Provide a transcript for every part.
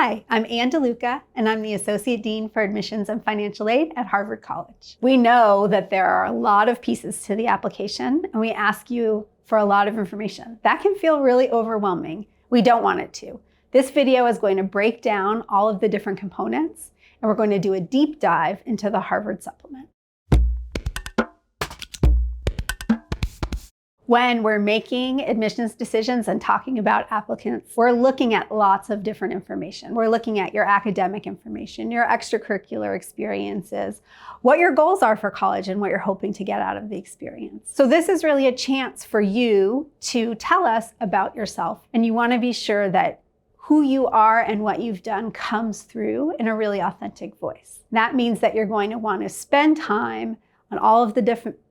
Hi, I'm Ann DeLuca, and I'm the Associate Dean for Admissions and Financial Aid at Harvard College. We know that there are a lot of pieces to the application, and we ask you for a lot of information. That can feel really overwhelming. We don't want it to. This video is going to break down all of the different components, and we're going to do a deep dive into the Harvard supplement. When we're making admissions decisions and talking about applicants, we're looking at lots of different information. We're looking at your academic information, your extracurricular experiences, what your goals are for college and what you're hoping to get out of the experience. So this is really a chance for you to tell us about yourself, and you want to be sure that who you are and what you've done comes through in a really authentic voice. That means that you're going to want to spend time on all of the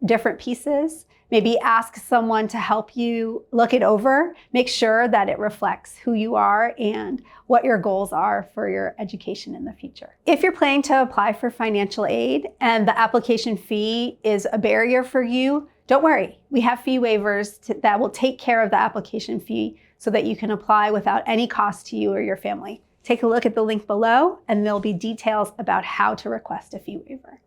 different pieces. Maybe ask someone to help you look it over, make sure that it reflects who you are and what your goals are for your education in the future. If you're planning to apply for financial aid and the application fee is a barrier for you, don't worry. We have fee waivers that will take care of the application fee so that you can apply without any cost to you or your family. Take a look at the link below and there'll be details about how to request a fee waiver.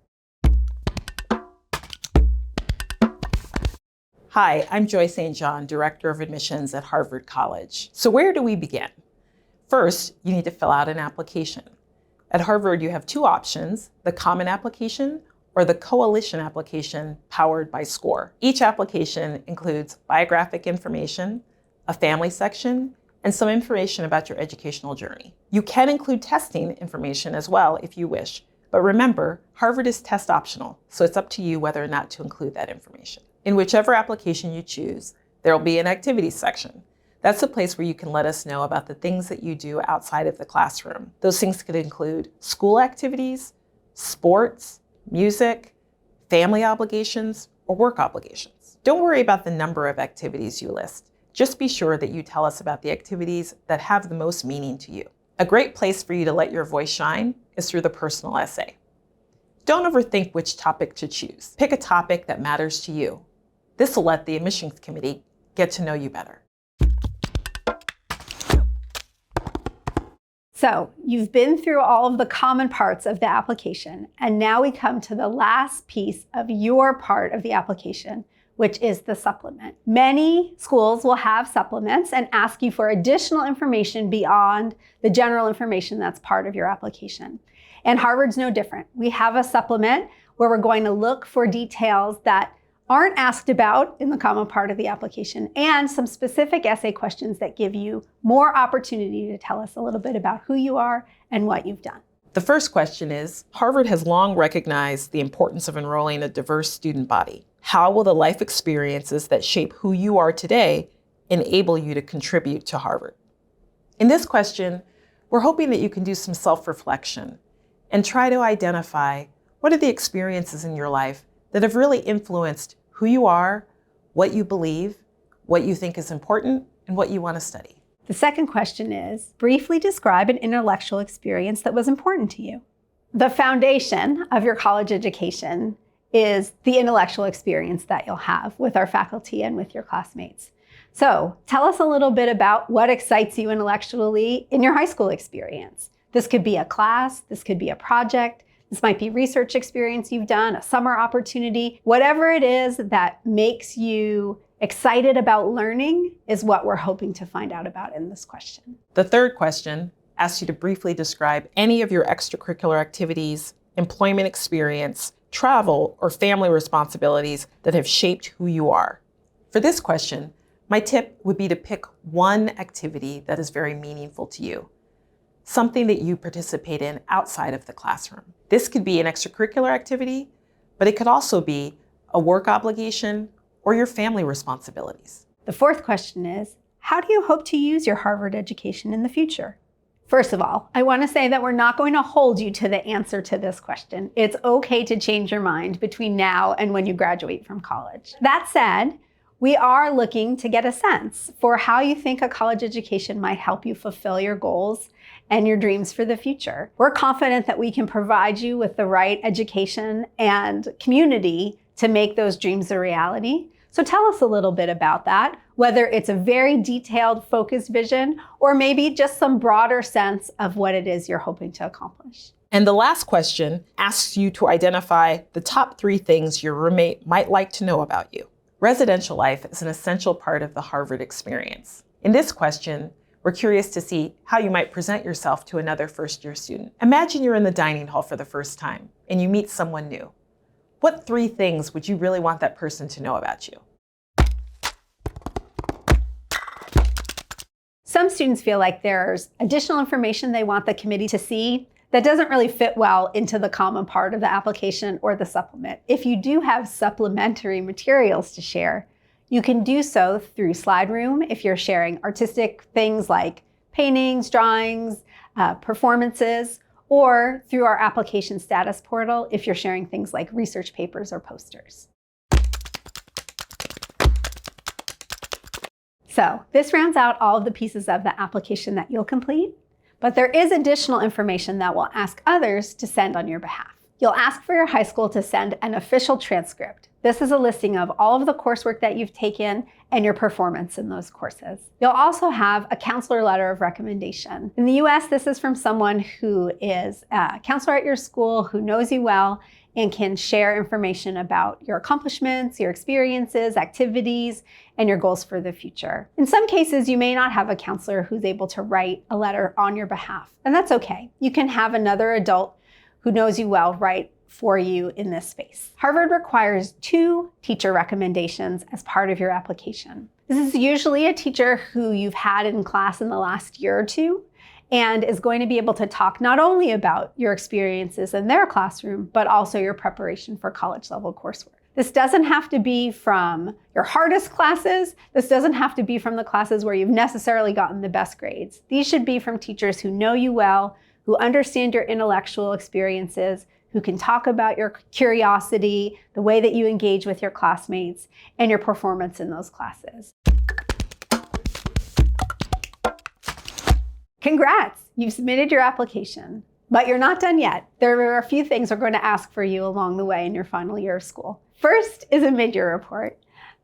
Hi, I'm Joy St. John, Director of Admissions at Harvard College. So where do we begin? First, you need to fill out an application. At Harvard, you have two options, the Common Application or the Coalition Application powered by SCORE. Each application includes biographic information, a family section, and some information about your educational journey. You can include testing information as well if you wish, but remember, Harvard is test optional, so it's up to you whether or not to include that information. In whichever application you choose, there will be an activities section. That's a place where you can let us know about the things that you do outside of the classroom. Those things could include school activities, sports, music, family obligations, or work obligations. Don't worry about the number of activities you list. Just be sure that you tell us about the activities that have the most meaning to you. A great place for you to let your voice shine is through the personal essay. Don't overthink which topic to choose. Pick a topic that matters to you. This will let the admissions committee get to know you better. So you've been through all of the common parts of the application, and now we come to the last piece of your part of the application, which is the supplement. Many schools will have supplements and ask you for additional information beyond the general information that's part of your application. And Harvard's no different. We have a supplement where we're going to look for details that aren't asked about in the common part of the application, and some specific essay questions that give you more opportunity to tell us a little bit about who you are and what you've done. The first question is, Harvard has long recognized the importance of enrolling a diverse student body. How will the life experiences that shape who you are today enable you to contribute to Harvard? In this question, we're hoping that you can do some self-reflection and try to identify what are the experiences in your life that have really influenced who you are, what you believe, what you think is important, and what you want to study. The second question is, briefly describe an intellectual experience that was important to you. The foundation of your college education is the intellectual experience that you'll have with our faculty and with your classmates. So tell us a little bit about what excites you intellectually in your high school experience. This could be a class, this could be a project, this might be research experience you've done, a summer opportunity. Whatever it is that makes you excited about learning is what we're hoping to find out about in this question. The third question asks you to briefly describe any of your extracurricular activities, employment experience, travel, or family responsibilities that have shaped who you are. For this question, my tip would be to pick one activity that is very meaningful to you, something that you participate in outside of the classroom. This could be an extracurricular activity, but it could also be a work obligation or your family responsibilities. The fourth question is, how do you hope to use your Harvard education in the future? First of all, I want to say that we're not going to hold you to the answer to this question. It's okay to change your mind between now and when you graduate from college. That said, we are looking to get a sense for how you think a college education might help you fulfill your goals and your dreams for the future. We're confident that we can provide you with the right education and community to make those dreams a reality. So tell us a little bit about that. whether it's a very detailed, focused vision, or maybe just some broader sense of what it is you're hoping to accomplish. And the last question asks you to identify the top 3 things your roommate might like to know about you. Residential life is an essential part of the Harvard experience. In this question, we're curious to see how you might present yourself to another first-year student. Imagine you're in the dining hall for the first time and you meet someone new. What 3 things would you really want that person to know about you? Some students feel like there's additional information they want the committee to see that doesn't really fit well into the common part of the application or the supplement. If you do have supplementary materials to share, you can do so through Slide Room if you're sharing artistic things like paintings, drawings, performances, or through our application status portal if you're sharing things like research papers or posters. So this rounds out all of the pieces of the application that you'll complete, but there is additional information that we'll ask others to send on your behalf. You'll ask for your high school to send an official transcript. This is a listing of all of the coursework that you've taken and your performance in those courses. You'll also have a counselor letter of recommendation. In the US, this is from someone who is a counselor at your school who knows you well and can share information about your accomplishments, your experiences, activities, and your goals for the future. In some cases, you may not have a counselor who's able to write a letter on your behalf, and that's okay. You can have another adult who knows you well write for you in this space. Harvard requires 2 teacher recommendations as part of your application. This is usually a teacher who you've had in class in the last year or 2, and is going to be able to talk not only about your experiences in their classroom, but also your preparation for college level coursework. This doesn't have to be from your hardest classes. This doesn't have to be from the classes where you've necessarily gotten the best grades. These should be from teachers who know you well, who understand your intellectual experiences, who can talk about your curiosity, the way that you engage with your classmates, and your performance in those classes. Congrats, you've submitted your application, but you're not done yet. There are a few things we're going to ask for you along the way in your final year of school. First is a mid-year report.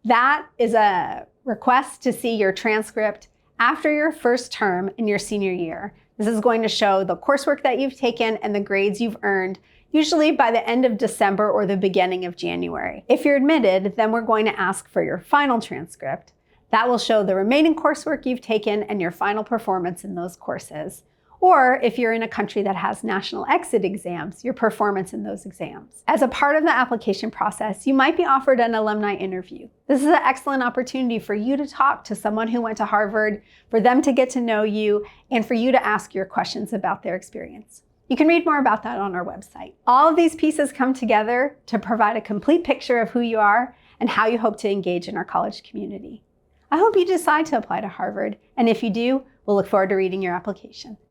That is a request to see your transcript after your first term in your senior year. This is going to show the coursework that you've taken and the grades you've earned, usually by the end of December or the beginning of January. If you're admitted, then we're going to ask for your final transcript. That will show the remaining coursework you've taken and your final performance in those courses. Or if you're in a country that has national exit exams, your performance in those exams. As a part of the application process, you might be offered an alumni interview. This is an excellent opportunity for you to talk to someone who went to Harvard, for them to get to know you, and for you to ask your questions about their experience. You can read more about that on our website. All of these pieces come together to provide a complete picture of who you are and how you hope to engage in our college community. I hope you decide to apply to Harvard, and if you do, we'll look forward to reading your application.